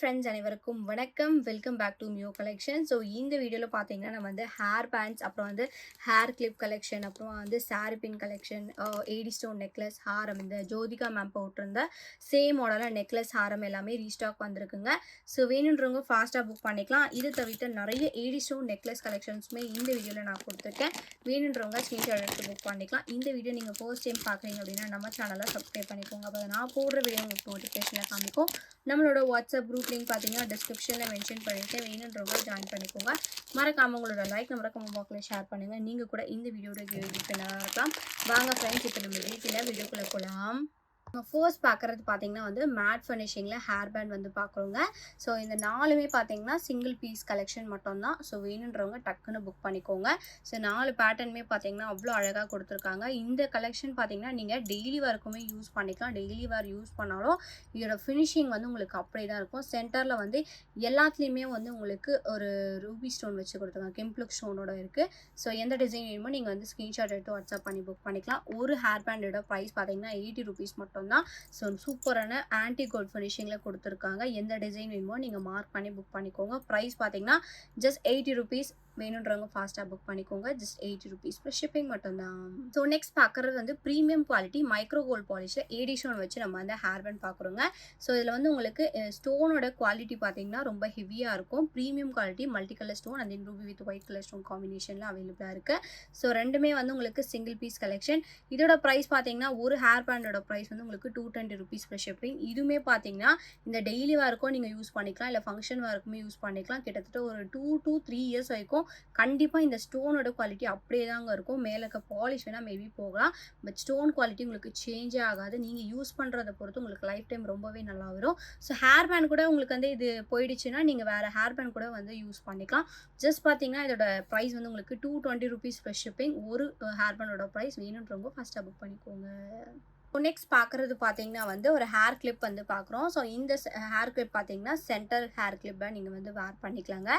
Friends அனைவருக்கும் வணக்கம். Welcome back to மியோ கலெக்ஷன். ஸோ இந்த வீடியோவில் பார்த்தீங்கன்னா நம்ம வந்து ஹேர் பேண்ட்ஸ், அப்புறம் வந்து ஹேர் கிளிப் கலெக்ஷன், அப்புறம் வந்து சாரி பின் கலெக்ஷன், ஏடி ஸ்டோன் நெக்லஸ், ஹாரம், இந்த ஜோதிகா மேம் போட்டிருந்த சேம் மாடலாக நெக்லஸ் ஹாரம் எல்லாமே ரீஸ்டாக் வந்திருக்குங்க. ஸோ வேணுன்றவங்க ஃபாஸ்ட்டாக புக் பண்ணிக்கலாம். இது தவிர்த்து நிறைய ஏடி ஸ்டோன் நெக்லஸ் கலெக்ஷன்ஸுமே இந்த வீடியோவில் நான் கொடுத்துருக்கேன். வேணுன்றவங்க ஸ்க்ரீன்ஷாட் எடுத்து புக் பண்ணிக்கலாம். இந்த வீடியோ நீங்கள் ஃபர்ஸ்ட் டைம் பார்க்குறீங்க அப்படின்னா நம்ம சேனலை சப்ஸ்கிரைப் பண்ணிக்கோங்க. அப்போ நான் போடுற வீடியோ உங்களுக்கு நோட்டிஃபிகேஷனில் காமிக்கும். நம்மளோட வாட்ஸ்அப் குரூப் லிங்க் பார்த்தீங்கன்னா டிஸ்கிரிப்ஷனில் மென்ஷன் பண்ணியிருக்கேன். வேணுன்றவங்க ஜாயின் பண்ணிக்கோங்க. மறக்காமல் உங்களோட லைக் நம்பரை கமெண்ட் பாக்ஸில் ஷேர் பண்ணுங்கள். நீங்கள் கூட இந்த வீடியோட இருக்கலாம். வாங்க ஃப்ரெண்ட்ஸ், இப்போ நம்ம வீடியோக்குள்ளே போகலாம். ஃபர்ஸ்ட் பார்க்குறது பார்த்தீங்கன்னா வந்து மேட் ஃபினிஷிங்கில் ஹேர் பேண்ட் வந்து பார்க்குறோங்க. ஸோ இந்த நாலுமே பார்த்தீங்கன்னா சிங்கிள் பீஸ் கலெக்ஷன் மட்டும்தான். ஸோ வேணுன்றவங்க டக்குன்னு புக் பண்ணிக்கோங்க. ஸோ 4 பேட்டர்னுமே பார்த்தீங்கன்னா அவ்வளோ அழகாக கொடுத்துருக்காங்க. இந்த கலெக்ஷன் பார்த்தீங்கன்னா நீங்கள் டெய்லி வேர்க்குமே யூஸ் பண்ணிக்கலாம். டெய்லி வேர் யூஸ் பண்ணாலும் இதோட ஃபினிஷிங் வந்து உங்களுக்கு அப்படியே தான் இருக்கும். சென்டரில் வந்து எல்லாத்துலேயுமே வந்து உங்களுக்கு ஒரு ரூபி ஸ்டோன் வச்சு கொடுத்துருக்காங்க. கெம்ப்ளுக் ஸ்டோனோட இருக்குது. ஸோ எந்த டிசைன் வேணுமோ நீங்கள் வந்து ஸ்க்ரீன்ஷாட் எடுத்து வாட்ஸ்அப் பண்ணி புக் பண்ணிக்கலாம். ஒரு ஹேர் பேண்டோட ப்ரைஸ் பார்த்தீங்கன்னா 80 rupees மட்டும் தான். ஸோ சூப்பரான ஆன்டி கோல்ட் ஃபினிஷிங்கில் கொடுத்துருக்காங்க. எந்த டிசைன் வேணுமோ நீங்கள் மார்க் பண்ணி புக் பண்ணிக்கோங்க. ப்ரைஸ் பார்த்தீங்கன்னா ஜஸ்ட் 80 rupees. வேணுன்றவங்க ஃபாஸ்ட்டாக புக் பண்ணிக்கோங்க. ஜஸ்ட் 80 rupees ப்ளஸ் ஷிப்பிங் மட்டும்தான். ஸோ நெக்ஸ்ட் பார்க்குறது வந்து ப்ரீமியம் குவாலிட்டி மைக்ரோ கோல்ட் பாலிஷில் ஏடி ஸ்டோன் வச்சு நம்ம வந்து ஹேர் பேண்ட் பார்க்குறோங்க. ஸோ இதில் வந்து உங்களுக்கு ஸ்டோனோட குவாலிட்டி பார்த்தீங்கன்னா ரொம்ப ஹெவியாக இருக்கும். Premium quality multi colour stone and then Ruby with white colour stone காம்பினேஷனில் அவைலபிளாக இருக்குது. ஸோ ரெண்டுமே வந்து உங்களுக்கு சிங்கிள் பீஸ் கலெக்ஷன். இதோட ப்ரைஸ் பார்த்தீங்கன்னா ஒரு ஹேர் பேண்டோட ப்ரைஸ் வந்து உங்களுக்கு 220 rupees ப்ளஸ் ஷிப்பிங். இதுவுமே பார்த்தீங்கன்னா இந்த டெய்லி வேர்க்கும் நீங்கள் யூஸ் பண்ணிக்கலாம், இல்லை ஃபங்க்ஷன் வேர்க்குமே யூஸ் பண்ணிக்கலாம். கிட்டத்தட்ட ஒரு 2 to 3 years வரைக்கும் கண்டிப்பாக இந்த ஸ்டோனோட குவாலிட்டி அப்படியே தாங்க இருக்கும். மேலே இருக்க பாலிஷ் வேணால் மேபி போகலாம், பட் ஸ்டோன் குவாலிட்டி உங்களுக்கு சேஞ்சே ஆகாது. நீங்கள் யூஸ் பண்ணுறதை பொறுத்து உங்களுக்கு லைஃப் டைம் ரொம்பவே நல்லா வரும். ஸோ ஹேர் பேண்ட் கூட உங்களுக்கு வந்து இது போயிடுச்சுன்னா நீங்கள் வேறு ஹேர் பேண்ட் கூட வந்து யூஸ் பண்ணிக்கலாம். ஜஸ்ட் பார்த்தீங்கன்னா இதோட ப்ரைஸ் வந்து உங்களுக்கு 220 rupees ப்ளஸ் ஷிப்பிங். ஒரு ஹேர் பேண்டோட ப்ரைஸ் வேணுன்றவங்க ஃபஸ்ட்டாக புக் பண்ணிக்கோங்க. நெக்ஸ்ட் பார்க்குறது பார்த்தீங்கன்னா வந்து ஒரு ஹேர் கிளிப் வந்து பார்க்குறோம். ஸோ இந்த ஹேர் கிளிப் பார்த்தீங்கன்னா சென்டர் ஹேர் கிளிப்பை நீங்கள் வந்து வேர் பண்ணிக்கலாங்க.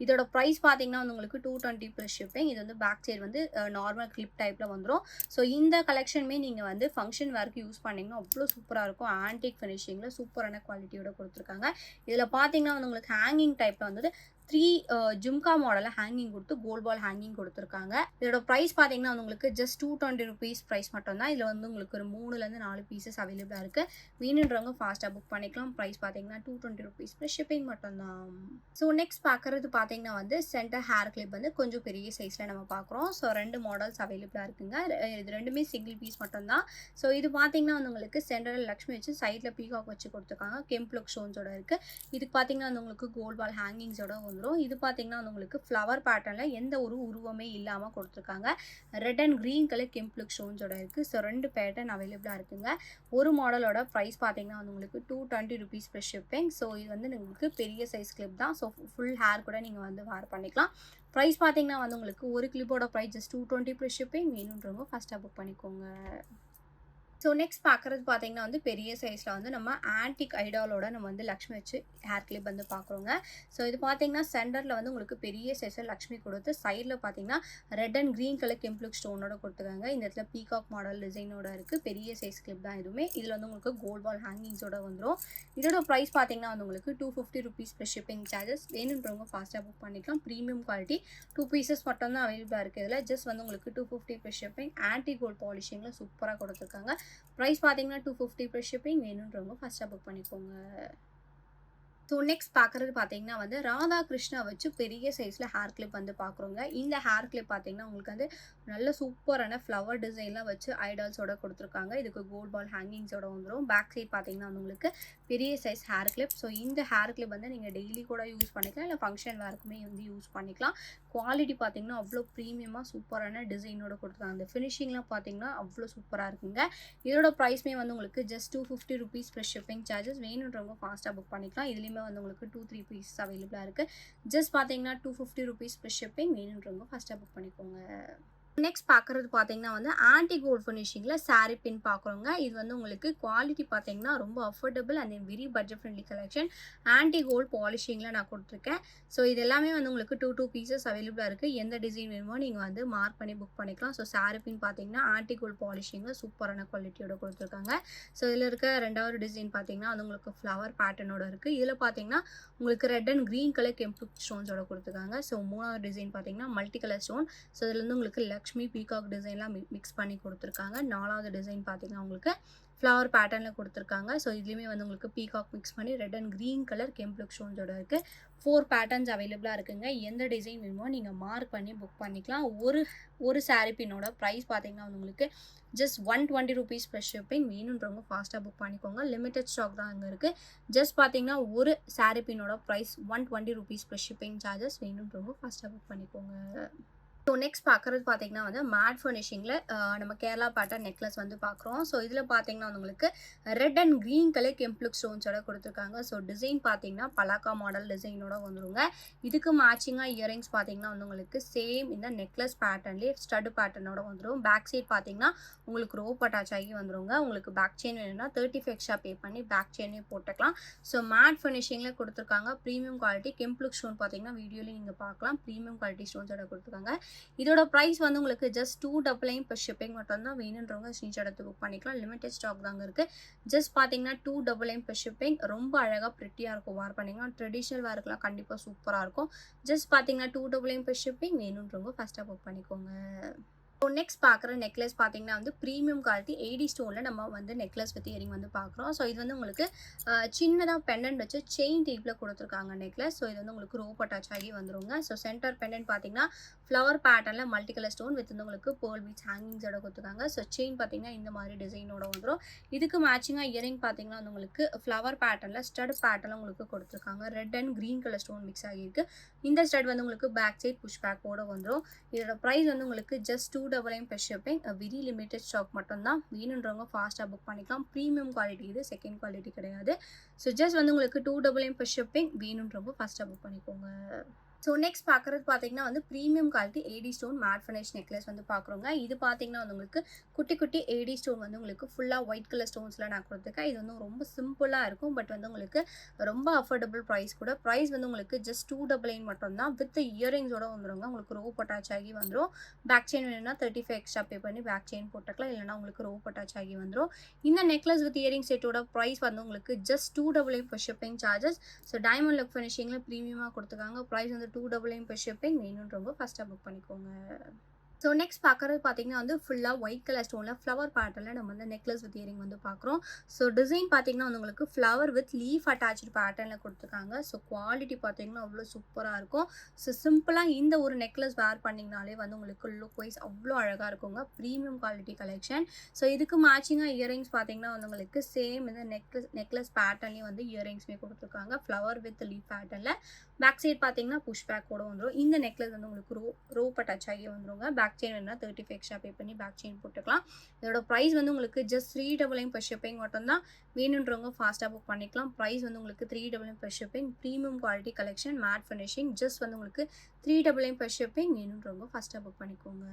இதோட ப்ரைஸ் பார்த்தீங்கன்னா வந்து உங்களுக்கு 220 ப்ளஸ் ஷிப்பிங். இது வந்து பேக் சைடு வந்து நார்மல் கிளிப் டைப்பில் வந்துடும். ஸோ இந்த கலெக்ஷனுமே நீங்கள் வந்து ஃபங்க்ஷன் வேர்க்கு யூஸ் பண்ணிங்கன்னா அவ்வளோ சூப்பராக இருக்கும். ஆன்டிக் ஃபினிஷிங்கில் சூப்பரான குவாலிட்டியோட கொடுத்துருக்காங்க. இதில் பார்த்தீங்கன்னா வந்து உங்களுக்கு ஹேங்கிங் டைப்பில் வந்து 3 ஜும்கா மாடலில் ஹேங்கிங் கொடுத்து கோல்ட் பால் ஹேங்கிங் கொடுத்துருக்காங்க. இதோட ப்ரைஸ் பார்த்தீங்கன்னா வந்து உங்களுக்கு ஜஸ்ட் 220 rupees ப்ரைஸ் மட்டும் தான். இதில் வந்து உங்களுக்கு ஒரு 3லேருந்து 4 பீசஸ் அவைலபிளாக இருக்குது. வேணுன்றவங்க ஃபாஸ்ட்டாக புக் பண்ணிக்கலாம். ப்ரைஸ் பார்த்தீங்கன்னா 220 rupees ப்ளஸ் ஷிப்பிங் மட்டும்தான். ஸோ நெக்ஸ்ட் பார்க்குறது பார்த்தீங்கன்னா வந்து சென்டர் ஹேர் கிளிப் வந்து கொஞ்சம் பெரிய சைஸில் நம்ம பார்க்குறோம். ஸோ 2 மாடல்ஸ் அவைலபிளாக இருக்குங்க. இது ரெண்டுமே சிங்கிள் பீஸ் மட்டும்தான். ஸோ இது பார்த்தீங்கன்னா வந்து உங்களுக்கு சென்டரில் லக்ஷ்மி வச்சு சைடில் பீகாக் வச்சு கொடுத்துருக்காங்க. கெம்ப்ளுக் ஸ்டோன்ஸோட இருக்குது. இதுக்கு பார்த்தீங்கன்னா வந்து உங்களுக்கு கோல்ட் பால் ஹேங்கிங்ஸோட வந்துடும். இது பார்த்தீங்கன்னா வந்து உங்களுக்கு ஃப்ளவர் பேட்டர்னில் எந்த ஒரு உருவமே இல்லாமல் கொடுத்துருக்காங்க. ரெட் அண்ட் க்ரீன் கலர் கெம்ப்ளுக் ஸ்டோன்ஸோட இருக்குது. ஸோ 2 பேட்டர்ன் அவைலபிளாக இருக்குங்க. ஒரு மாடலோட ப்ரைஸ் பார்த்தீங்கன்னா வந்து உங்களுக்கு 220 rupees ப்ளஸ் ஷிப்பிங். ஸோ இது வந்து உங்களுக்கு பெரிய சைஸ் கிளிப் தான். ஸோ ஃபுல் ஹேர் கூட நீங்கள் வந்து வேர் பண்ணிக்கலாம். ப்ரைஸ் பார்த்தீங்கன்னா வந்து உங்களுக்கு ஒரு கிளிப்போட ப்ரைஸ் ஜஸ்ட் 220 ப்ளஸ் ஷிப்பிங். வேணுன்றவங்க ஃபஸ்ட்டாக புக் பண்ணிக்கோங்க. ஸோ நெக்ஸ்ட் பார்க்குறது பார்த்தீங்கன்னா வந்து பெரிய சைஸில் வந்து நம்ம ஆன்டிக் ஐடாலோட நம்ம வந்து லக்ஷ்மி வச்சு ஹேர் கிளிப் வந்து பார்க்குறோங்க. ஸோ இது பார்த்தீங்கன்னா சென்டரில் வந்து உங்களுக்கு பெரிய சைஸில் லக்ஷ்மி கொடுத்து சைடில் பார்த்தீங்கன்னா ரெட் அண்ட் க்ரீன் கலர் கெம்ப்ளுக் ஸ்டோனோட கொடுத்துருக்காங்க. இந்த இடத்துல பீகாக் மாடல் டிசைனோட இருக்குது. பெரிய சைஸ் கிளிப் தான் இதுவுமே. இதில் வந்து உங்களுக்கு கோல்ட் பால் ஹேங்கிங்ஸோட வந்துடும். இதோட ப்ரைஸ் பார்த்தீங்கன்னா வந்து உங்களுக்கு 250 rupees ப்ளஸ் ஷிப்பிங் சார்ஜஸ். வேணுன்றவங்க ஃபாஸ்ட்டாக புக் பண்ணிக்கலாம். ப்ரீமியம் குவாலிட்டி 2 பீசஸ் மட்டும் தான் அவைலபிளாக இருக்குது. இதில் ஜஸ்ட் வந்து உங்களுக்கு 250 ப்ளஸ் ஷிப்பிங். ஆன்டி கோல்ட் பாலிஷிங்கில் சூப்பராக கொடுத்துருக்காங்க. ப்ரைஸ் பார்த்தீங்கன்னா 250 ப்ளஸ் ஷிப்பிங். வேணுன்றவங்க ஃபஸ்ட்டாக புக் பண்ணிக்கோங்க. ஸோ நெக்ஸ்ட் பார்க்குறது பார்த்தீங்கன்னா வந்து ராதாகிருஷ்ணா வச்சு பெரிய சைஸில் ஹேர் கிளிப் வந்து பார்க்குறோங்க. இந்த ஹேர் கிளிப் பார்த்தீங்கன்னா உங்களுக்கு வந்து நல்ல சூப்பரான ஃப்ளவர் டிசைன்லாம் வச்சு ஐடால்ஸோட கொடுத்துருக்காங்க. இதுக்கு கோல்ட் பால் ஹேங்கிங்ஸோட வந்துடும். பேக் சைட் பார்த்தீங்கன்னா வந்து உங்களுக்கு பெரிய சைஸ் ஹேர் கிளிப். ஸோ இந்த ஹேர் கிளிப் வந்து நீங்கள் டெய்லி கூட யூஸ் பண்ணிக்கலாம், இல்லை ஃபங்க்ஷன் வேர்க்குமே வந்து யூஸ் பண்ணிக்கலாம். குவாலிட்டி பார்த்தீங்கன்னா அவ்வளோ ப்ரீமியமாக சூப்பரான டிசைனோட கொடுத்துருக்காங்க. அந்த ஃபினிஷிங்லாம் பார்த்தீங்கன்னா அவ்வளோ சூப்பராக இருக்குங்க. இதோட ப்ரைஸ்மே வந்து உங்களுக்கு just 250 rupees plus shipping charges. வேணுன்றவங்க ஃபாஸ்ட்டாக புக் பண்ணிக்கலாம். இதுலேயுமே வந்து உங்களுக்கு 2-3 பீசஸ் அவைலபிளாக இருக்குது. ஜஸ்ட் பார்த்தீங்கன்னா 250 rupees ப்ளஸ் ஷிப்பிங். வேணுன்றவங்க ஃபஸ்ட்டாக புக் பண்ணிக்கோங்க. நெக்ஸ்ட் பார்க்குறது பார்த்தீங்கன்னா வந்து ஆன்டி கோல்ட் ஃபினிஷிங்கில் சாரி பின் பார்க்குறோங்க. இது வந்து உங்களுக்கு குவாலிட்டி பார்த்தீங்கன்னா ரொம்ப affordable and very budget friendly collection. Anti gold பாலிஷிங்கில் நான் கொடுத்துருக்கேன். ஸோ இது எல்லாமே வந்து உங்களுக்கு 2 பீசஸ் அவைலபிளாக இருக்குது. எந்த டிசைன் வேணுமோ நீங்கள் வந்து மார்க் பண்ணி புக் பண்ணிக்கலாம். ஸோ சாரி பின் பார்த்தீங்கன்னா ஆன்டி கோல்ட் பாலிஷிங்கில் சூப்பரான குவாலிட்டியோட கொடுத்துருக்காங்க. ஸோ இதில் இருக்க 2வது டிசைன் பார்த்தீங்கன்னா அது உங்களுக்கு ஃப்ளவர் பேட்டர்னோட இருக்குது. இதில் பார்த்தீங்கன்னா உங்களுக்கு ரெட் அண்ட் க்ரீன் கலர் கெம்பு ஸ்டோன்ஸோட கொடுத்துருக்காங்க. ஸோ 3வது டிசைன் பார்த்தீங்கன்னா மல்டி கலர் ஸ்டோன். ஸோ இதுலேருந்து உங்களுக்கு லக்ஷ்மி பீகாக் டிசைன்லாம் மிக்ஸ் பண்ணி கொடுத்துருக்காங்க. 4வது டிசைன் பார்த்தீங்கன்னா உங்களுக்கு ஃப்ளவர் பேட்டர்னில் கொடுத்துருக்காங்க. ஸோ இதுலேயுமே வந்து உங்களுக்கு பீகாக் மிக்ஸ் பண்ணி ரெட் அண்ட் க்ரீன் கலர் கெம்ப்ளுக் ஸ்டோன்ஸோட இருக்குது. 4 பேட்டர்ன்ஸ் அவைலபிளாக இருக்குங்க. எந்த டிசைன் வேணுமோ நீங்கள் மார்க் பண்ணி புக் பண்ணிக்கலாம். ஒரு சாரி பின்னோட ப்ரைஸ் பார்த்தீங்கன்னா வந்து உங்களுக்கு ஜஸ்ட் 120 rupees ப்ளஸ் ஷிப்பிங். வேணுன்றவங்க ஃபாஸ்ட்டாக புக் பண்ணிக்கோங்க. லிமிடெட் ஸ்டாக் தான் அங்கே இருக்குது. ஜஸ்ட் பார்த்தீங்கன்னா ஒரு சாரி பின்னோட price 120 rupees plus shipping charges. வேணுன்றவங்க ஃபாஸ்ட்டாக புக் பண்ணிக்கோங்க. ஸோ நெக்ஸ்ட் பார்க்குறது பார்த்தீங்கன்னா வந்து மேட் ஃபினிஷிங்கில் நம்ம கேரளா பேட்டர்ன் நெக்லஸ் வந்து பார்க்குறோம். ஸோ இதில் பார்த்தீங்கன்னா உங்களுக்கு ரெட் அண்ட் க்ரீன் கலர் கெம்ப்ளுக் ஸ்டோன்ஸோட கொடுத்துருக்காங்க. ஸோ டிசைன் பார்த்தீங்கன்னா பலாக்கா மாடல் டிசைனோட வந்துருங்க. இதுக்கு மேட்சிங்காக இயரிங்ஸ் பார்த்தீங்கன்னா வந்து உங்களுக்கு சேம் இந்த நெக்லஸ் பேட்டர்ன்லேயே ஸ்டட் பேட்டர்னோட வந்துடும். பேக் சைட் பார்த்தீங்கன்னா உங்களுக்கு ரோப் அட்டாச் ஆகி வந்துருங்க. உங்களுக்கு பேக் செயின் வேணும்னா 35 எக்ஸ்ட்ரா பே பண்ணி பேக் செயினே போட்டுக்கலாம். ஸோ மேட் ஃபினிஷிங்கில் கொடுத்துருக்காங்க. ப்ரீமியம் குவாலிட்டி கெம்ப்ளுக் ஸ்டோன் பார்த்தீங்கன்னா வீடியோலேயே நீங்கள் பார்க்கலாம். ப்ரீமியம் குவாலிட்டி ஸ்டோன்ஸோட கொடுத்துருக்காங்க. இதோட ப்ரைஸ் வந்து உங்களுக்கு ஜஸ்ட் 299 per ஷிப்பிங் மட்டும் தான். வேணுன்றவங்க ஸ்க்ரீன்ஷாட் எடுத்து புக் பண்ணிக்கலாம். லிமிடெட் ஸ்டாக் தாங்க இருக்குது. ஜஸ்ட் பார்த்தீங்கன்னா 299 per ஷிப்பிங். ரொம்ப அழகாக ப்ரிட்டியாக இருக்கும். வேர் பண்ணிங்கன்னா ட்ரெடிஷ்னல் வேர்க்கெலாம் கண்டிப்பாக சூப்பராக இருக்கும். ஜஸ்ட் பார்த்தீங்கன்னா 299 per ஷிப்பிங். வேணுன்றவங்க ஃபஸ்ட்டாக புக் பண்ணிக்கோங்க. ஸோ நெக்ஸ்ட் பார்க்குற நெக்லஸ் பார்த்தீங்கன்னா வந்து ப்ரீமியம் குவாலிட்டி 80 ஸ்டோனில் நம்ம வந்து நெக்லஸ் வித் இயரிங் வந்து பார்க்குறோம். ஸோ இது வந்து உங்களுக்கு சின்னதாக பெண்டன்ட் வச்சு செயின் டைப்பில் கொடுத்துருக்காங்க நெக்லஸ். ஸோ இது வந்து உங்களுக்கு ரோப் அட்டாச் ஆகி வந்துருங்க. ஸோ சென்டர் பெண்டன்ட் பார்த்தீங்கன்னா ஃப்ளவர் பேட்டர்னில் மல்டி கலர் ஸ்டோன் வித் வந்து உங்களுக்கு பேர்ல் பீட்ஸ் ஹேங்கிங்ஸோட கொடுத்துருக்காங்க. ஸோ செயின் பார்த்தீங்கன்னா இந்த மாதிரி டிசைனோட வந்துடும். இதுக்கு மேட்சிங்காக இயரிங் பார்த்தீங்கன்னா வந்து உங்களுக்கு ஃப்ளவர் பேட்டர்னில் ஸ்டட் பேட்டர்னில் உங்களுக்கு கொடுத்துருக்காங்க. Red and green colour stone mix ஆகியிருக்கு. இந்த ஸ்டட் வந்து உங்களுக்கு பேக் சைட் புஷ் பேக்கோட வந்துடும். இதோட ப்ரைஸ் வந்து உங்களுக்கு just 299 per shipping. Very limited stock மட்டும்தான். வேணுன்றவங்க ஃபாஸ்ட்டாக புக் பண்ணிக்கலாம். ப்ரீமியம் குவாலிட்டி இது, செகண்ட் குவாலிட்டி கிடையாது. ஸோ ஜஸ்ட் வந்து உங்களுக்கு 299 per ஷிப்பிங். வேணுன்றவங்க ஃபாஸ்ட்டாக புக் பண்ணிக்கோங்க. ஸோ நெக்ஸ்ட் பார்க்குறது பார்த்தீங்கன்னா வந்து premium quality 80 stone matte finish necklace வந்து பார்க்குறோங்க. இது பார்த்தீங்கன்னா வந்து உங்களுக்கு குட்டி குட்டி 80 ஸ்டோன் வந்து உங்களுக்கு ஃபுல்லாக ஒயிட் கலர் ஸ்டோன்ஸில் நான் கொடுத்துருக்கேன். இது வந்து ரொம்ப சிம்பிளாக இருக்கும். பட் வந்து உங்களுக்கு ரொம்ப அஃபோர்டபுள் ப்ரைஸ் கூட. ப்ரைஸ் வந்து உங்களுக்கு ஜஸ்ட் 299 மட்டும்தான். வித் இயரிங்ஸோட வந்துடுங்க. உங்களுக்கு ரோப் அட்டாச் ஆகி வந்துடும். பேக் செயின் வேணும்னா 35 எக்ஸ்ட்ரா பே பண்ணி பேக் செயின் போட்டுக்கலாம். இல்லைனா உங்களுக்கு ரோப் அட்டாச் ஆகி வந்துடும். இந்த நெக்லஸ் வித் இயரிங் செட்டோட ப்ரைஸ் வந்து உங்களுக்கு just 299 per shipping charges. So diamond look ஃபினிஷிங்கில் ப்ரீமியமாக கொடுத்துருக்காங்க. ப்ரைஸ் வந்து 299 per ஷிப்பிங். வேணுன்றவங்க ஃபஸ்ட்டாக புக் பண்ணிக்கோங்க. ஸோ நெக்ஸ்ட் பார்க்குறது பார்த்தீங்கன்னா வந்து ஃபுல்லாக ஒயிட் கலர் ஸ்டோனில் ஃப்ளவர் பேட்டர்னில் நம்ம வந்து நெக்லஸ் வித் இயரிங் வந்து பார்க்குறோம். ஸோ டிசைன் பார்த்தீங்கன்னா வந்து உங்களுக்கு ஃப்ளவர் வித் லீஃப் அட்டாச்சு பேட்டர்னில் கொடுத்துருக்காங்க. ஸோ குவாலிட்டி பார்த்தீங்கன்னா அவ்வளோ சூப்பராக இருக்கும். ஸோ சிம்பிளாக இந்த ஒரு நெக்லஸ் வேர் பண்ணிங்கனாலே வந்து உங்களுக்கு லுக் வைஸ் அவ்வளோ அழகாக இருக்குங்க. Premium quality collection. ஸோ இதுக்கு மேட்சிங்காக இயரிங்ஸ் பார்த்தீங்கன்னா வந்து உங்களுக்கு சேம் இந்த நெக்லஸ் பேட்டர்ன்லேயே வந்து இயரிங்ஸ்மே கொடுத்துருக்காங்க. ஃப்ளவர் வித் லீஃப் பேட்டர்னில். பேக் சைட் பார்த்தீங்கன்னா புஷ் பேக்கோட வந்துடும். இந்த நெக்லஸ் வந்து உங்களுக்கு ரோப் அட்டாச் ஆகி வந்துருங்க. பேக் செயின் வேணும்னா 35 எக்ஸ்ட்ரா பே பண்ணி பேக் செயின் போட்டுக்கலாம். இதோட ப்ரைஸ் வந்து உங்களுக்கு ஜஸ்ட் 399 per ஷிப்பிங் மட்டும்தான். வேணுன்றவங்க ஃபாஸ்ட்டாக புக் பண்ணிக்கலாம். ப்ரைஸ் வந்து உங்களுக்கு 399 per shipping. Premium quality collection matte finishing. Just வந்து உங்களுக்கு 399 per ஷிப்பிங். வேணுன்றவங்க ஃபாஸ்ட்டாக புக் பண்ணிக்கோங்க.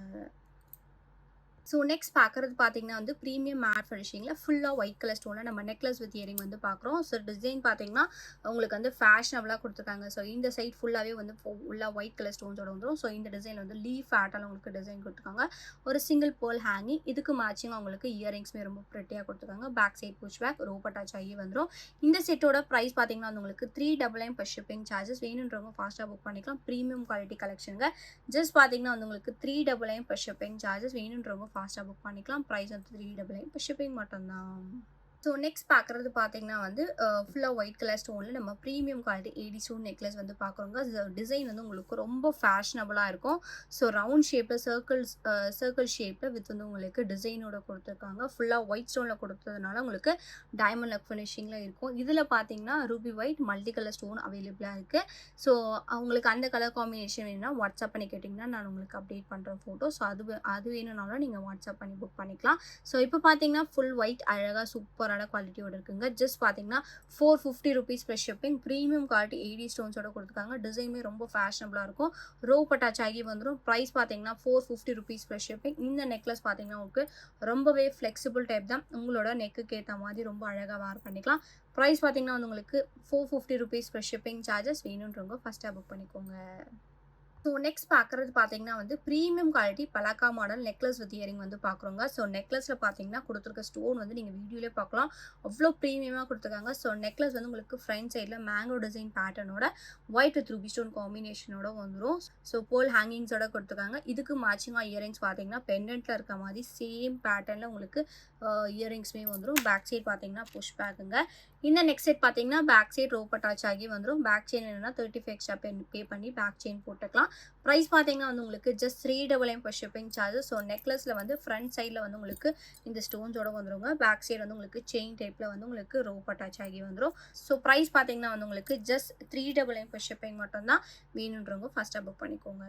ஸோ நெக்ஸ்ட் பார்க்குறது பார்த்தீங்கன்னா வந்து ப்ரீமியம் மேட் ஃபினிஷிங்கில் ஃபுல்லாக ஒயிட் கலர் ஸ்டோனில் நம்ம நெக்லஸ் வித் இயரிங் வந்து பார்க்குறோம். ஸோ டிசைன் பார்த்தீங்கன்னா உங்களுக்கு வந்து ஃபேஷனபிளாக கொடுத்துருக்காங்க. ஸோ இந்த சைட் ஃபுல்லாகவே வந்து ஃபுல்லாக ஒயிட் கலர் ஸ்டோன்ஸோட வந்துடும். ஸோ இந்த டிசைனில் வந்து லீஃப் ஆட்டால் உங்களுக்கு டிசைன் கொடுத்துருக்காங்க. ஒரு சிங்கிள் பேர்ல் ஹேங்கிங். இதுக்கு மேட்சிங் உங்களுக்கு இயரிங்ஸ்மே ரொம்ப ப்ரெட்டியாக கொடுத்துருக்காங்க. Back side push back rope attach ஆகி வந்துடும். இந்த செட்டோட ப்ரைஸ் பார்த்தீங்கன்னா வந்து உங்களுக்கு 399 per ஷிப்பிங் சார்ஜஸ். வேணுன்றவங்க ஃபாஸ்ட்டாக புக் பண்ணிக்கலாம். Premium quality கலெக்ஷனுங்க. ஜஸ்ட் பார்த்தீங்கன்னா வந்து உங்களுக்கு 399 per ஷிப்பிங் சார்ஜஸ். வேணுன்றவங்க ஃபாஸ்ட்டாக புக் பண்ணிக்கலாம். ப்ரைஸ் வந்து 399 per ஷிப்பிங் மட்டும்தான். ஸோ நெக்ஸ்ட் பார்க்குறது பார்த்தீங்கன்னா வந்து ஃபுல்லாக ஒயிட் கலர் ஸ்டோனில் நம்ம ப்ரீமியம் குவாலிட்டி 80 ஸ்டோன் நெக்லஸ் வந்து பார்க்குறோங்க. டிசைன் வந்து உங்களுக்கு ரொம்ப ஃபேஷனபுளாக இருக்கும். ஸோ ரவுண்ட் ஷேப்பில் சர்க்கிள் ஷேப்பில் வித் வந்து உங்களுக்கு டிசைனோட கொடுத்துருக்காங்க. ஃபுல்லாக ஒயிட் ஸ்டோனில் கொடுத்ததுனால உங்களுக்கு டைமண்ட் லக் ஃபினிஷிங்கில் இருக்கும். இதில் பார்த்தீங்கன்னா Ruby white multi colour stone அவைலபிளாக இருக்குது. ஸோ அவங்களுக்கு அந்த கலர் காம்பினேஷன் வேணும்னா வாட்ஸ்அப் பண்ணி கேட்டிங்கன்னா நான் உங்களுக்கு அப்டேட் பண்ணுறேன் ஃபோட்டோ. ஸோ அது வேணும்னாலும் நீங்கள் வாட்ஸ்அப் பண்ணி புக் பண்ணிக்கலாம். ஸோ இப்போ பார்த்தீங்கன்னா ஃபுல் ஒயிட் அழகாக சூப்பராக சூப்பரான குவாலிட்டியோட இருக்குங்க. ஜஸ்ட் பார்த்தீங்கன்னா ₹450 plus shipping. Premium quality AD ஸ்டோன்ஸோட கொடுத்துருக்காங்க. டிசைனுமே ரொம்ப ஃபேஷனபிளாக இருக்கும். ரோப் அட்டாச் ஆகி வந்துடும். ப்ரைஸ் பார்த்தீங்கன்னா ₹450 ப்ளஸ் ஷிப்பிங். இந்த நெக்லஸ் பார்த்தீங்கன்னா உங்களுக்கு ரொம்பவே ஃப்ளெக்சிபிள் டைப் தான். உங்களோட நெக்குக்கு ஏற்ற மாதிரி ரொம்ப அழகாக வேர் பண்ணிக்கலாம். ப்ரைஸ் பார்த்தீங்கன்னா வந்து உங்களுக்கு ₹450 ப்ளஸ் ஷிப்பிங் சார்ஜஸ். வேணுன்றவங்க ஃபஸ்ட்டாக புக் பண்ணிக்கோங்க. ஸோ நெக்ஸ்ட் பார்க்குறது பார்த்தீங்கன்னா வந்து premium quality palakka model necklace with earring வந்து பார்க்குறோங்க. ஸோ நெக்லஸில் பார்த்தீங்கன்னா கொடுத்துருக்க ஸ்டோன் வந்து நீங்கள் வீடியோலேயே பார்க்கலாம். அவ்வளோ ப்ரீமியமாக கொடுத்துருக்காங்க. ஸோ நெக்லஸ் வந்து உங்களுக்கு ஃப்ரண்ட் சைடில் மேங்கோ டிசைன் பேட்டர்னோட ஒயிட் வித் ரூபி ஸ்டோன் காம்பினேஷனோட வந்துடும். ஸோ போல் ஹேங்கிங்ஸோட கொடுத்துருக்காங்க. இதுக்கு மேட்சிங்காக இயரிங்ஸ் பார்த்தீங்கன்னா பெண்டன்ட்டில் இருக்க மாதிரி சேம் பேட்டர்னில் உங்களுக்கு இயரிங்ஸுமே வந்துடும். பேக் சைட் பார்த்தீங்கன்னா புஷ் பேக்குங்க. இந்த நெக்ஸ்ட் செட் பார்த்தீங்கன்னா பேக் சைட் ரோப் அட்டாச் ஆகி வந்துடும். பேக் செயின் என்னன்னா 35 எக்ஸ்ட்ரா பே பண்ணி பேக் செயின் போட்டுக்கலாம். ப்ரைஸ் பார்த்தீங்கன்னா வந்து உங்களுக்கு just 399 per shipping charges. So நெக்லஸில் வந்து ஃப்ரண்ட் சைடில் வந்து உங்களுக்கு இந்த ஸ்டோன்ஸோட வந்துருங்க. பேக் சைடு வந்து உங்களுக்கு செயின் டைப்பில் வந்து உங்களுக்கு ரோப் அட்டாச் ஆகி வந்துடும். ஸோ ப்ரைஸ் பார்த்தீங்கன்னா வந்து உங்களுக்கு ஜஸ்ட் 399 per ஷிப்பிங் மட்டும்தான். வேணுன்றவங்க ஃபஸ்ட்டாக புக் பண்ணிக்கோங்க.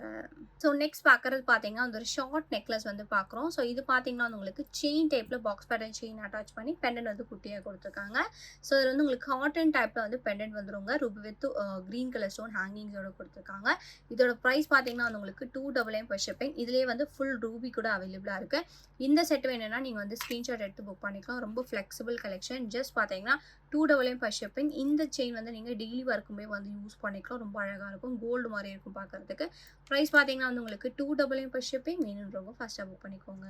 ஸோ நெக்ஸ்ட் பார்க்குறது பார்த்தீங்கன்னா வந்து ஒரு ஷார்ட் நெக்லஸ் வந்து பார்க்குறோம். ஸோ இது பார்த்தீங்கன்னா வந்து உங்களுக்கு செயின் டைப்பில் பாக்ஸ் பேட்டர்ன் செயின் அட்டாச் பண்ணி பெண்டன்ட் வந்து குட்டியாக கொடுத்துருக்காங்க. ஸோ இதில் வந்து உங்களுக்கு காட்டன் டைப்பில் வந்து பெண்டன்ட் வந்துருங்க. Ruby with green colour stone ஹேங்கிங்ஸோட கொடுத்துருக்காங்க. இதோட ப்ரைஸ் பார்த்தீங்கன்னா வந்து உங்களுக்கு 299 per ஷிப்பிங். இதுலேயே வந்து ஃபுல் ரூபி கூட அவைலபிளாக இருக்குது. இந்த செட் வேணும்னா நீங்கள் வந்து ஸ்க்ரீன்ஷாட் எடுத்து புக் பண்ணிக்கலாம். ரொம்ப ஃப்ளெக்சிபிள் கலெக்ஷன். ஜஸ்ட் பார்த்தீங்கன்னா 299 per ஷிப்பிங். இந்த செயின் வந்து நீங்கள் டெய்லி ஒர்க்குமே வந்து யூஸ் பண்ணிக்கலாம். ரொம்ப அழகாக இருக்கும். கோல்டு மாதிரி இருக்கும் பார்க்குறதுக்கு. ப்ரைஸ் பார்த்தீங்கன்னா வந்து உங்களுக்கு 299 per ஷிப்பிங். வேணுன்றவங்க ஃபஸ்ட்டாக புக் பண்ணிக்கோங்க.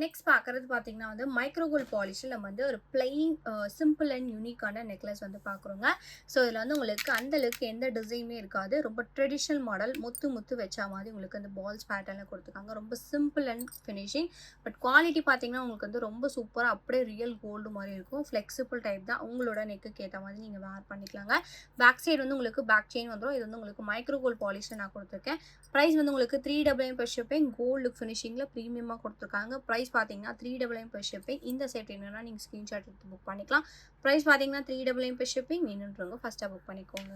நெக்ஸ்ட் பார்க்குறது பார்த்தீங்கன்னா வந்து மைக்ரோ கோல்ட் பாலிஷில் நம்ம வந்து ஒரு பிளெயின் சிம்பிள் அண்ட் யூனிக்கான நெக்லஸ் வந்து பார்க்குறோங்க. ஸோ இதில் வந்து உங்களுக்கு அந்தளவுக்கு எந்த டிசைனுமே இருக்காது. ரொம்ப ட்ரெடிஷ்னல் மாடல் முத்து வச்சா மாதிரி உங்களுக்கு வந்து பால்ஸ் பேட்டர்னில் கொடுத்துருக்காங்க. ரொம்ப simple and finishing. But quality பார்த்தீங்கன்னா உங்களுக்கு வந்து ரொம்ப சூப்பராக அப்படியே ரியல் கோல்டு மாதிரி இருக்கும். ஃப்ளெக்சிபிள் டைப் தான். உங்களோட நெக்குக்கு ஏற்ற மாதிரி நீங்கள் வேர் பண்ணிக்கலாங்க. பேக் சைடு வந்து உங்களுக்கு பேக் செயின் வந்துடும். இது வந்து உங்களுக்கு மைக்ரோ கோல்ட் பாலிஷில் நான் கொடுத்துருக்கேன். ப்ரைஸ் வந்து உங்களுக்கு 399 per ஷிப்பிங். கோல்டு ஃபினிஷிங்கில் ப்ரீமியமாக கொடுத்துருக்காங்க. ப்ரைஸ் பார்த்தீங்கன்னா 399 per ஷிப்பிங். இந்த செட் என்னன்னா நீங்கள் ஸ்க்ரீன்ஷாட் எடுத்து புக் பண்ணிக்கலாம். ப்ரைஸ் பார்த்தீங்கன்னா 399 per ஷிப்பிங். வேணுன்றவங்க ஃபஸ்ட்டாக புக் பண்ணிக்கோங்க.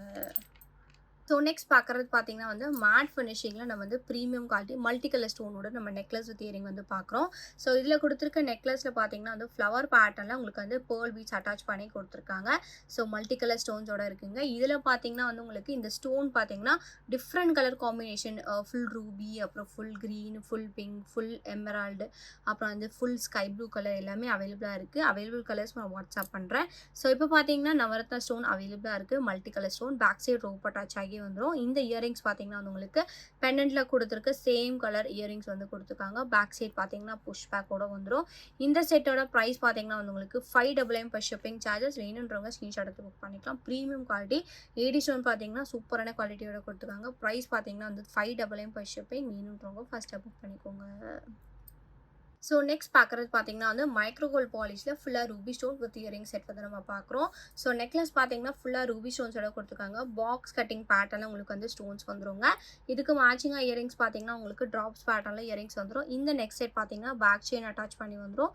ஸோ நெக்ஸ்ட் பார்க்குறது பார்த்தீங்கன்னா வந்து மேட் ஃபினிஷிங்கில் நம்ம வந்து ப்ரீமியம் குவாலிட்டி மல்டி கலர் ஸ்டோனோட நம்ம நெக்லஸ் வித் இயரிங் வந்து பார்க்குறோம். ஸோ இதில் கொடுத்துருக்க நெக்லஸில் பார்த்தீங்கன்னா வந்து ஃப்ளவர் பேட்டர்னில் உங்களுக்கு வந்து பேர்ல் பீட்ஸ் அட்டாச் பண்ணி கொடுத்துருக்காங்க. ஸோ மல்டி கலர் ஸ்டோன்ஸோட இருக்குங்க. இதில் பார்த்தீங்கன்னா வந்து உங்களுக்கு இந்த ஸ்டோன் பார்த்தீங்கன்னா different colour combination full ruby, அப்புறம் full green, full pink, full emerald, அப்புறம் வந்து ஃபுல் ஸ்கை ப்ளூ கலர் எல்லாமே அவைலபிளாக இருக்குது. அவைலபிள் கலர்ஸ் நான் வாட்ஸ்அப் பண்ணுறேன். ஸோ இப்போ பார்த்தீங்கன்னா நவரத்னா ஸ்டோன் அவைலபிளாக இருக்குது. Multi colour stone back side rope attach ஆகி வந்துடும். இந்த இயரிங்ஸ் பார்த்தீங்கன்னா வந்து உங்களுக்கு பெண்டன்ட்ல கொடுத்துருக்க சேம் கலர் இயரிங்ஸ் வந்து கொடுத்துருக்காங்க. பேக் சைட் பார்த்தீங்கன்னா புஷ் பேக்கோட வந்துடும். இந்த செட்டோட ப்ரைஸ் பார்த்தீங்கன்னா வந்து உங்களுக்கு 599 per ஷிப்பிங் சார்ஜஸ். வேணுன்றவங்க ஸ்க்ரீன்ஷாட் எடுத்து புக் பண்ணிக்கலாம். ப்ரீமியம் குவாலிட்டி ஏடி ஸ்டோன் பார்த்தீங்கன்னா சூப்பரான குவாலிட்டியோட கொடுத்துருக்காங்க. ப்ரைஸ் பார்த்தீங்கன்னா வந்து 599 per ஷிப்பிங். வேணுன்றவங்க ஃபஸ்ட்டாக புக் பண்ணிக்கோங்க. ஸோ நெக்ஸ்ட் பார்க்குறது பார்த்தீங்கன்னா வந்து மைக்ரோ கோல்ட் பாலிஷில் ஃபுல்லாக ruby stone with earring set வந்து நம்ம பார்க்குறோம். ஸோ நெக்லஸ் பார்த்தீங்கன்னா ஃபுல்லாக ரூபி ஸ்டோன்ஸோட கொடுத்துருக்காங்க. பாக்ஸ் கட்டிங் பேட்டர்னில் உங்களுக்கு வந்து ஸ்டோன்ஸ் வந்துருங்க. இதுக்கு மேட்சிங்காக இயரிங்ஸ் பார்த்தீங்கன்னா உங்களுக்கு ட்ராப்ஸ் பேட்டர்னில் இயரிங்ஸ் வந்துடும். இந்த நெக்ஸ்ட் செட் பார்த்தீங்கன்னா பேக் செயின் அட்டாச் பண்ணி வந்துடும்.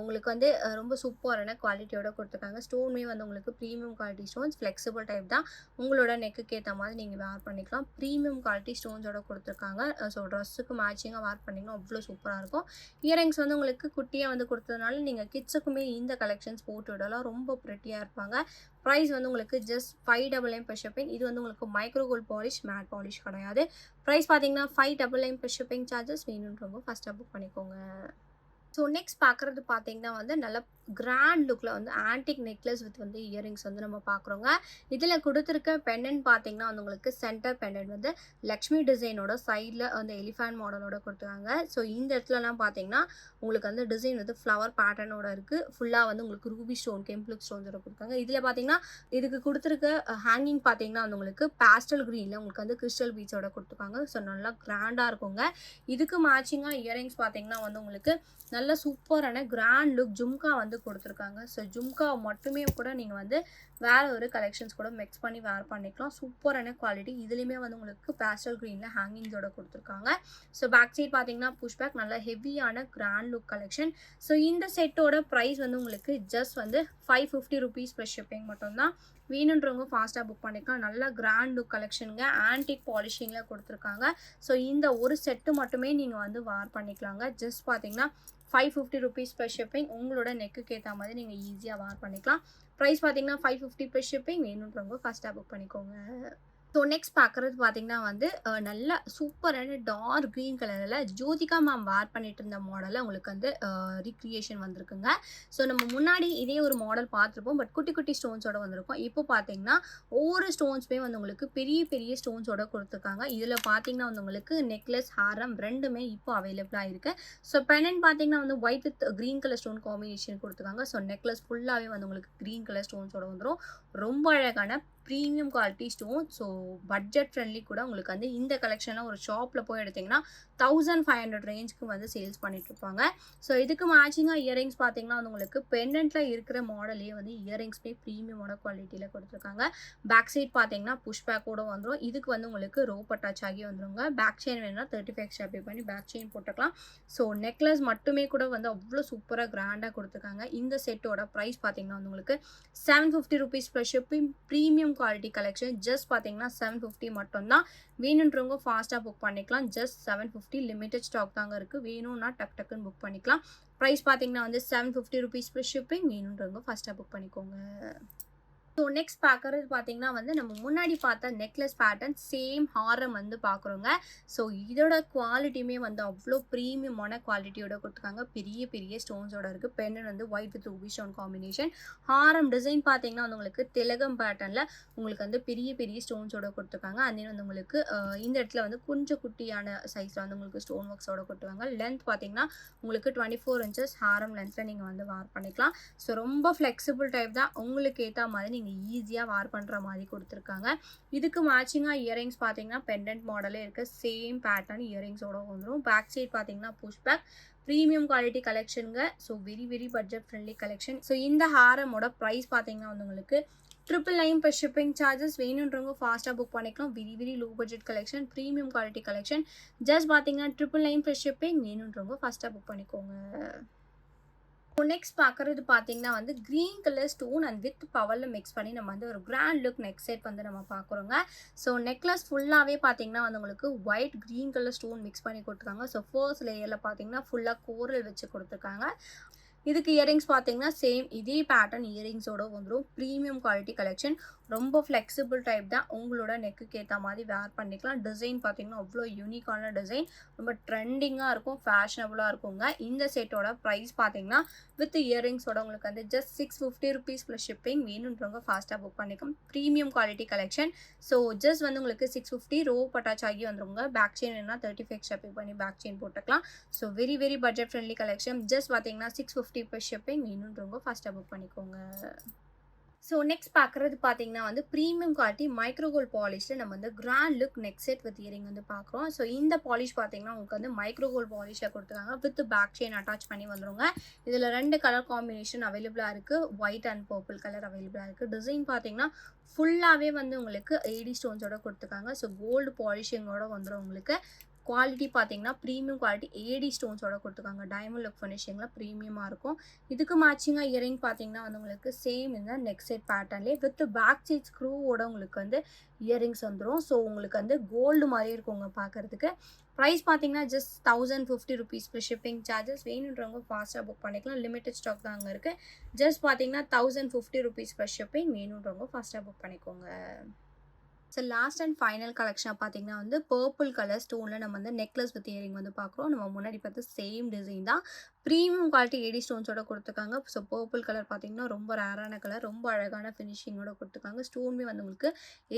உங்களுக்கு வந்து ரொம்ப சூப்பரான குவாலிட்டியோட கொடுத்துருக்காங்க. ஸ்டோனுமே வந்து உங்களுக்கு premium quality stones, flexible type தான். உங்களோட நெக்குக்கு ஏற்ற மாதிரி நீங்கள் வேர் பண்ணிக்கலாம். ப்ரீமியம் குவாலிட்டி ஸ்டோன்ஸோட கொடுத்துருக்காங்க. ஸோ ட்ரெஸ்ஸுக்கு மேட்சிங்காக வேர் பண்ணிங்கன்னா அவ்வளோ சூப்பராக இருக்கும். இயரிங்ஸ் வந்து உங்களுக்கு குட்டியாக வந்து கொடுத்ததுனால நீங்கள் கிட்ஸுக்குமே இந்த கலெக்ஷன்ஸ் போட்டு விடலாம். ரொம்ப ப்ரெட்டியாக இருப்பாங்க. ப்ரைஸ் வந்து உங்களுக்கு ஜஸ்ட் 599 per ஷிப்பிங். இது வந்து உங்களுக்கு micro gold polish, matte polish கிடையாது. ப்ரைஸ் பார்த்தீங்கன்னா 599 per ஷிப்பிங் சார்ஜஸ். வேணுன்றவங்க ஃபஸ்ட்டாக புக் பண்ணிக்கோங்க. ஸோ நெக்ஸ்ட் பார்க்குறது பார்த்தீங்கன்னா வந்து நல்ல கிராண்ட் லுக்கில் வந்து ஆன்டிக் நெக்லஸ் வித் வந்து இயரிங்ஸ் வந்து நம்ம பார்க்குறோங்க. இதில் கொடுத்துருக்க பெண்டன்ட் பார்த்தீங்கன்னா வந்து உங்களுக்கு சென்டர் பெண்டன்ட் வந்து லக்ஷ்மி டிசைனோட சைடில் வந்து எலிஃபேண்ட் மாடலோட கொடுத்துருக்காங்க. ஸோ இந்த இடத்துலலாம் பார்த்தீங்கன்னா உங்களுக்கு வந்து டிசைன் வந்து ஃப்ளவர் பேட்டர்னோட இருக்குது. ஃபுல்லாக வந்து உங்களுக்கு ரூபி ஸ்டோன், கெம்பிளிக் ஸ்டோன்ஸோட கொடுத்துருக்காங்க. இதில் பார்த்தீங்கன்னா இதுக்கு கொடுத்துருக்க ஹேங்கிங் பார்த்தீங்கன்னா வந்து உங்களுக்கு பேஸ்டல் க்ரீனில் உங்களுக்கு வந்து கிறிஸ்டல் பீட்ஸோட கொடுத்துருக்காங்க. ஸோ நல்லா கிராண்டாக இருக்குங்க. இதுக்கு மேட்சிங்காக இயரிங்ஸ் பார்த்தீங்கன்னா வந்து உங்களுக்கு நல்ல சூப்பரான கிராண்ட் லுக் ஜும்கா வந்து கொடுத்துருக்காங்க. ஸோ ஜும்கா மட்டுமே கூட நீங்கள் வந்து வேறு ஒரு கலெக்ஷன்ஸ் கூட மிக்ஸ் பண்ணி வேர் பண்ணிக்கலாம். சூப்பரான குவாலிட்டி. இதுலேயுமே வந்து உங்களுக்கு பேஸ்டல் க்ரீனில் ஹேங்கிங்ஸோட கொடுத்துருக்காங்க. ஸோ பேக் சைட் பார்த்தீங்கன்னா புஷ் பேக், நல்ல ஹெவியான கிராண்ட் லுக் கலெக்ஷன். ஸோ இந்த செட்டோட ப்ரைஸ் வந்து உங்களுக்கு ஜஸ்ட் வந்து 550 rupees per ஷிப்பிங் மட்டும்தான். வேணுன்றவங்க ஃபாஸ்ட்டாக புக் பண்ணிக்கலாம். நல்லா கிராண்ட் லுக் கலெக்ஷனுங்க. ஆன்டிக் பாலிஷிங்கில் கொடுத்துருக்காங்க. ஸோ இந்த ஒரு செட்டு மட்டுமே நீங்கள் வந்து வார் பண்ணிக்கலாங்க. ஜஸ்ட் பார்த்தீங்கன்னா ₹550 ப்ளஸ் ஷிப்பிங். உங்களோட நெக்குக்கு ஏற்ற மாதிரி நீங்கள் ஈஸியாக வார் பண்ணிக்கலாம். ப்ரைஸ் பார்த்தீங்கன்னா $550 ப்ளஸ் ஷிப்பிங். வேணுன்றவங்க ஃபாஸ்ட்டாக புக் பண்ணிக்கோங்க. ஸோ நெக்ஸ்ட் பார்க்குறது பார்த்தீங்கன்னா வந்து நல்ல சூப்பரான டார்க் க்ரீன் கலரில் ஜோதிகா மேம் வேர் பண்ணிட்டு இருந்த மாடலில் உங்களுக்கு வந்து ரீக்ரியேஷன் வந்திருக்குங்க. ஸோ நம்ம முன்னாடி இதே ஒரு மாடல் பார்த்துருப்போம். பட் குட்டி குட்டி ஸ்டோன்ஸோட வந்திருக்கும். இப்போ பார்த்தீங்கன்னா ஒவ்வொரு ஸ்டோன்ஸுமே வந்து உங்களுக்கு பெரிய பெரிய ஸ்டோன்ஸோட கொடுத்துருக்காங்க. இதில் பார்த்தீங்கன்னா வந்து உங்களுக்கு நெக்லஸ், ஹாரம் ரெண்டுமே இப்போ அவைலபிளாக இருக்குது. ஸோ பெனன்ட் பார்த்தீங்கன்னா வந்து white with green colour stone combination கொடுத்துருக்காங்க. ஸோ நெக்லஸ் ஃபுல்லாகவே வந்து உங்களுக்கு க்ரீன் கலர் ஸ்டோன்ஸோட வந்துடும். ரொம்ப அழகான premium quality stone. So budget friendly கூட உங்களுக்கு வந்து இந்த கலெக்ஷன்லாம் ஒரு ஷாப்பில் போய் எடுத்திங்கன்னா 1500 ரேஞ்சுக்கு வந்து சேல்ஸ் பண்ணிட்டுருப்பாங்க. ஸோ இதுக்கு மேட்சிங்காக இயரிங்ஸ் பார்த்தீங்கன்னா வந்து உங்களுக்கு பெண்டன்ட்டில் இருக்கிற மாடலே வந்து இயரிங்ஸ்மே ப்ரீமியமோட குவாலிட்டியில் கொடுத்துருக்காங்க. பேக் சைட் பார்த்தீங்கன்னா புஷ் பேக்கோட வந்துடும். இதுக்கு வந்து உங்களுக்கு ரோப் அட்டாச் ஆகி வந்துருங்க. பேக் செயின் வேணும்னா 35 எக்ஸ்ட்ரா பே பண்ணி பேக் செயின் போட்டுக்கலாம். ஸோ நெக்லஸ் மட்டுமே கூட வந்து அவ்வளோ சூப்பராக கிராண்டாக கொடுத்துருக்காங்க. இந்த செட்டோட ப்ரைஸ் பார்த்தீங்கன்னா வந்து உங்களுக்கு ₹750 plus shipping. Premium quality collection. Just பார்த்தீங்கன்னா 750 மட்டும்தான். வேணுன்றவங்க ஃபாஸ்ட்டாக புக் பண்ணிக்கலாம். ஜஸ்ட் 750 லிமிடெட் ஸ்டாக் தாங்க இருக்குது. வேணும்னா டக்குன்னு புக் பண்ணிக்கலாம். ப்ரைஸ் பார்த்தீங்கன்னா வந்து ₹750 ப்ளஸ் ஷிப்பிங். வேணுன்றவங்க ஃபாஸ்ட்டாக புக் பண்ணிக்கோங்க. ஸோ நெக்ஸ்ட் பார்க்குறது பார்த்தீங்கன்னா வந்து நம்ம முன்னாடி பார்த்த நெக்லஸ் பேட்டர்ன் சேம் ஹாரம் வந்து பார்க்குறோங்க. ஸோ இதோட குவாலிட்டியுமே வந்து அவ்வளோ ப்ரீமியமான குவாலிட்டியோட கொடுத்துருக்காங்க. பெரிய பெரிய ஸ்டோன்ஸோட இருக்குது. பெண்டன் வந்து white with ruby stone combination. Haram design பார்த்தீங்கன்னா வந்து உங்களுக்கு திலகம் பேட்டர்னில் உங்களுக்கு வந்து பெரிய பெரிய ஸ்டோன்ஸோட கொடுத்துருக்காங்க. அதே வந்து உங்களுக்கு இந்த இடத்துல வந்து கொஞ்சம் குட்டியான சைஸில் வந்து உங்களுக்கு ஸ்டோன் ஒர்க்ஸோட கொடுத்துருக்காங்க. லென்த் பார்த்தீங்கன்னா உங்களுக்கு 24 இன்ச்சஸ் ஹாரம் லென்த்தில் நீங்கள் வந்து வார் பண்ணிக்கலாம். ஸோ ரொம்ப ஃப்ளெக்சிபிள் டைப் தான். உங்களுக்கு ஏற்ற மாதிரி நீங்கள் ஈஸியாக வார் பண்ணுற மாதிரி கொடுத்துருக்காங்க. இதுக்கு மேட்சிங்காக இயரிங்ஸ் பார்த்தீங்கன்னா பெண்டன்ட் மாடலே இருக்குது. சேம் பேட்டர்ன் இயரிங்ஸோட வந்துடும். பேக் சைட் பார்த்தீங்கன்னா புஷ் பேக். ப்ரீமியம் குவாலிட்டி கலெக்ஷனுங்க. So very budget friendly collection. So இந்த ஹாரமோட ப்ரைஸ் பார்த்தீங்கன்னா வந்து உங்களுக்கு 999 ப்ளஸ் ஷிப்பிங் சார்ஜஸ். வேணுன்றவங்க ஃபாஸ்ட்டாக புக் பண்ணிக்கலாம். Very low budget collection. Premium quality collection. Just பார்த்தீங்கன்னா 999 ப்ளஸ் ஷிப்பிங். வேணுன்றவங்க ஃபாஸ்ட்டாக புக் பண்ணிக்கோங்க. நெக்ஸ்ட் பார்க்குறது பார்த்தீங்கன்னா வந்து green colour stone and with பவரில் மிக்ஸ் பண்ணி நம்ம வந்து ஒரு கிராண்ட் லுக் நெக் செட் வந்து நம்ம பார்க்குறோங்க. ஸோ நெக்லஸ் ஃபுல்லாகவே பார்த்தீங்கன்னா வந்து உங்களுக்கு white green colour stone mix பண்ணி கொடுத்துருக்காங்க. ஸோ ஃபர்ஸ்ட் லேயரில் பார்த்தீங்கன்னா ஃபுல்லாக கோரல் வச்சு கொடுத்துருக்காங்க. இதுக்கு இயரிங்ஸ் பார்த்தீங்கன்னா சேம் இதே பேட்டர்ன் இயரிங்ஸோட வந்துடும். Premium quality collection. ரொம்ப ஃப்ளெக்சிபிள் டைப் தான். உங்களோட நெக்குக்கு ஏற்ற மாதிரி வேர் பண்ணிக்கலாம். டிசைன் பார்த்தீங்கன்னா அவ்வளோ யூனிக்கான டிசைன். ரொம்ப ட்ரெண்டிங்காக இருக்கும். ஃபேஷனபுளாக இருக்குங்க. இந்த செட்டோட ப்ரைஸ் பார்த்தீங்கன்னா வித் இயரிங்ஸோட உங்களுக்கு வந்து ஜஸ்ட் ₹650 ப்ளஸ் ஷிப்பிங். வேணுன்றவங்க ஃபாஸ்ட்டாக புக் பண்ணிக்கலாம். Premium quality collection. So just வந்து உங்களுக்கு 650 ரோப் அட்டாச் ஆகி வந்துருங்க. பேக் செயின் வேணும்னா 35 எக்ஸ்ட்ரா பே பண்ணி பேக் செயின் போட்டுக்கலாம். So very budget friendly collection. Just பார்த்தீங்கன்னா 650 ப்ளஸ் ஷிப்பிங். வேணுன்றவங்க ஃபாஸ்ட்டாக புக் பண்ணிக்கோங்க. ஸோ நெக்ஸ்ட் பார்க்குறது பார்த்தீங்கன்னா வந்து ப்ரீமியம் குவாலிட்டி மைக்ரோகோல்ட் பாலிஷில் நம்ம வந்து grand look neck set with earring வந்து பார்க்குறோம். ஸோ இந்த பாலிஷ் பார்த்தீங்கன்னா உங்களுக்கு வந்து மைக்ரோகோல்ட் பாலிஷாக கொடுத்துருக்காங்க. வித் பேக் செயின் அட்டாச் பண்ணி வந்துருங்க. இதில் 2 கலர் காம்பினேஷன் அவைலபிளாக இருக்குது. ஒயிட் அண்ட் பர்பிள் கலர் அவைலபிளாக இருக்குது. டிசைன் பார்த்தீங்கன்னா ஃபுல்லாகவே வந்து உங்களுக்கு ஏடி ஸ்டோன்ஸோட கொடுத்துருக்காங்க. ஸோ கோல்டு பாலிஷிங்கோட வந்துடும் உங்களுக்கு. குவாலிட்டி பார்த்தீங்கன்னா ப்ரீமியம் குவாலிட்டி ஏடி ஸ்டோன்ஸோட கொடுத்துருக்காங்க. டைமண்ட் லுக் ஃபினிஷிங்கில் ப்ரீமியமாக இருக்கும். இதுக்கு மேட்சிங்காக இயரிங் பார்த்தீங்கன்னா வந்து உங்களுக்கு சேம் இந்த நெக் செட் பேட்டர்ன்லேயே வித் பேக் சைட் ஸ்க்ரூவோட உங்களுக்கு வந்து இயரிங்ஸ் வந்துடும். ஸோ உங்களுக்கு வந்து கோல்டு மாதிரி இருக்குங்க பார்க்குறதுக்கு. ப்ரைஸ் பார்த்தீங்கன்னா ஜஸ்ட் ₹1050 ப்ளஸ் ஷிப்பிங் சார்ஜஸ். வேணுன்றவங்க ஃபாஸ்ட்டாக புக் பண்ணிக்கலாம். லிமிடெட் ஸ்டாக் தான் அங்கே இருக்குது. ஜஸ்ட் பார்த்தீங்கன்னா ₹1050 ப்ளஸ் ஷிப்பிங். வேணுன்றவங்க ஃபாஸ்ட்டாக புக் பண்ணிக்கோங்க. ஸோ லாஸ்ட் அண்ட் ஃபைனல் கலெக்ஷனாக பார்த்தீங்கன்னா வந்து பர்பிள் கலர் ஸ்டோனில் நம்ம வந்து நெக்லஸ் வித் இயரிங் வந்து பார்க்குறோம். நம்ம முன்னாடி பார்த்து சேம் டிசைன் தான். ப்ரீமியம் குவாலிட்டி ஏடி ஸ்டோன்ஸோட கொடுத்துருக்காங்க. ஸோ பர்பிள் கலர் பார்த்தீங்கன்னா ரொம்ப ரேரான கலர். ரொம்ப அழகான ஃபினிஷிங்கோட கொடுத்துருக்காங்க. ஸ்டோனுமே வந்து உங்களுக்கு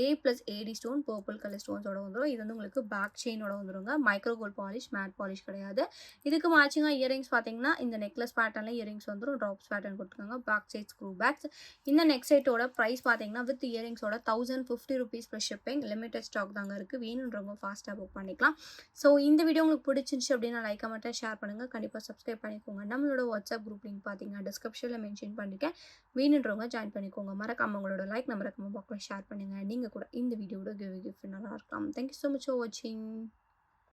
A+AD ஸ்டோன் பர்பிள் கலர் ஸ்டோன்ஸோட வந்துடும். இது வந்து உங்களுக்கு பேக் செயினோட வந்துடுங்க. Micro gold polish, matte polish கிடையாது. இதுக்கு மேட்சிங்காக இயரிங்ஸ் பார்த்தீங்கன்னா இந்த நெக்லஸ் பேட்டர்னில் இயரிங்ஸ் வந்துடும். ட்ராப்ஸ் பேட்டர்ன் கொடுத்துருக்காங்க. Back side screw backs. இந்த நெக் செட்டோட ப்ரைஸ் பார்த்தீங்கன்னா வித் இயரிங்ஸோட ₹1050 ப்ளஸ் ஷிப்பிங். லிமிடெட் ஸ்டாக் தாங்க இருக்குது. வேணுன்றவங்க ஃபாஸ்ட்டாக புக் பண்ணிக்கலாம். ஸோ இந்த வீடியோ உங்களுக்கு பிடிச்சிருந்துச்சு அப்படின்னா லைக் மட்டும் ஷேர் பண்ணுங்கள். கண்டிப்பாக சப்ஸ்கிரைப் பண்ணிக்கோங்க. நம்மளோட வாட்ஸ்அப் குரூப் லிங்க் பார்த்தீங்கன்னா டிஸ்கிரிப்ஷனில் மென்ஷன் பண்ணியிருக்கேன். வேணுன்றவங்க ஜாயின் பண்ணிக்கோங்க. மறக்காம உங்களோட லைக் நம்பர் கமெண்ட் பாக்ஸில் ஷேர் பண்ணுங்கள். நீங்கள் கூட இந்த வீடியோட கிஃப்ட் நல்லா இருக்கலாம். தேங்க்யூ ஸோ மச் ஃபார் வாட்சிங்.